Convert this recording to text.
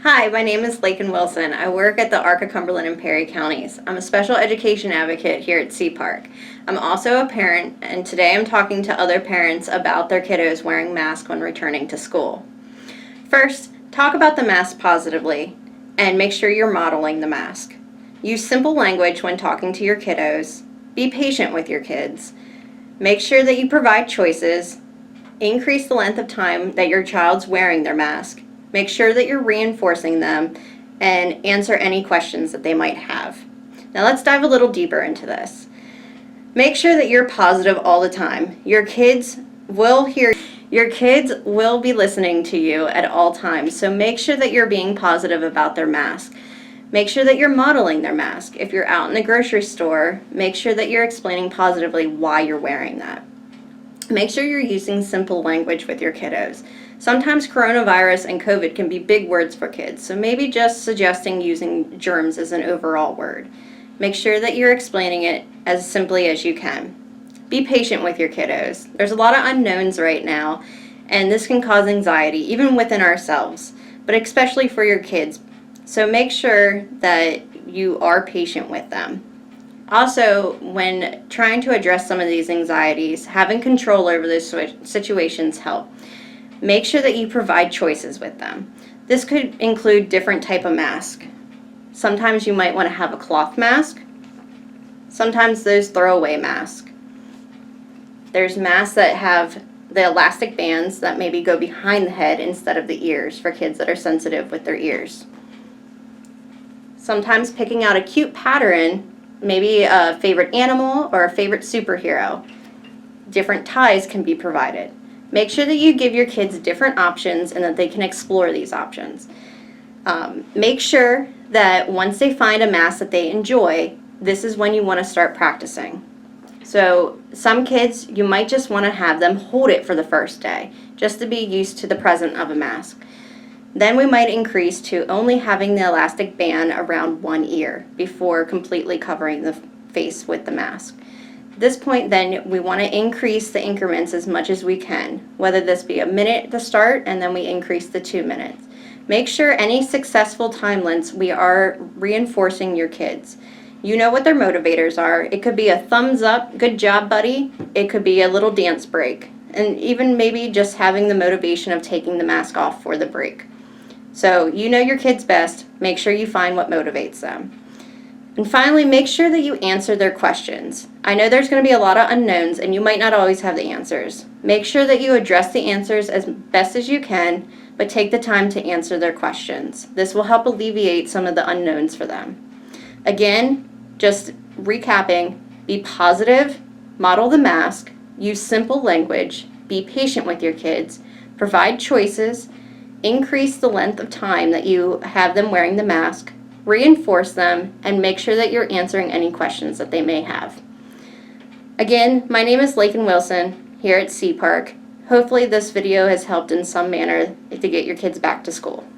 Hi, my name is Laken Wilson. I work at the ARC of Cumberland and Perry counties. I'm a special education advocate here at 𝐶PARC. I'm also a parent, and today I'm talking to other parents about their kiddos wearing masks when returning to school. First, talk about the mask positively and make sure you're modeling the mask. Use simple language when talking to your kiddos. Be patient with your kids. Make sure that you provide choices. Increase the length of time that your child's wearing their mask. Make sure that you're reinforcing them and answer any questions that they might have. Now let's dive a little deeper into this. Make sure that you're positive all the time. Your kids will be listening to you at all times, so make sure that you're being positive about their mask. Make sure that you're modeling their mask. If you're out in the grocery store, make sure that you're explaining positively why you're wearing that. Make sure you're using simple language with your kiddos. Sometimes coronavirus and COVID can be big words for kids, so maybe just suggesting using germs as an overall word. Make sure that you're explaining it as simply as you can. Be patient with your kiddos. There's a lot of unknowns right now, and this can cause anxiety, even within ourselves, but especially for your kids. So make sure that you are patient with them. Also, when trying to address some of these anxieties, having control over those situations help. Make sure that you provide choices with them. This could include different type of mask. Sometimes you might want to have a cloth mask. Sometimes those throwaway masks. There's masks that have the elastic bands that maybe go behind the head instead of the ears for kids that are sensitive with their ears. Sometimes picking out a cute pattern, maybe a favorite animal or a favorite superhero. Different ties can be provided. Make sure that you give your kids different options and that they can explore these options. Make sure that once they find a mask that they enjoy, this is when you want to start practicing. So some kids, you might just want to have them hold it for the first day, just to be used to the presence of a mask. Then we might increase to only having the elastic band around one ear before completely covering the face with the mask. At this point then, we want to increase the increments as much as we can, whether this be a minute to start and then we increase to 2 minutes. Make sure any successful time lengths we are reinforcing your kids. You know what their motivators are. It could be a thumbs up, good job buddy. It could be a little dance break, and even maybe just having the motivation of taking the mask off for the break. So you know your kids best. Make sure you find what motivates them. And finally, make sure that you answer their questions. I know there's going to be a lot of unknowns and you might not always have the answers. Make sure that you address the answers as best as you can, but take the time to answer their questions. This will help alleviate some of the unknowns for them. Again, just recapping, be positive, model the mask, use simple language, be patient with your kids, provide choices, increase the length of time that you have them wearing the mask, reinforce them, and make sure that you're answering any questions that they may have. Again, my name is Laken Wilson here at 𝐶PARC. Hopefully this video has helped in some manner to get your kids back to school.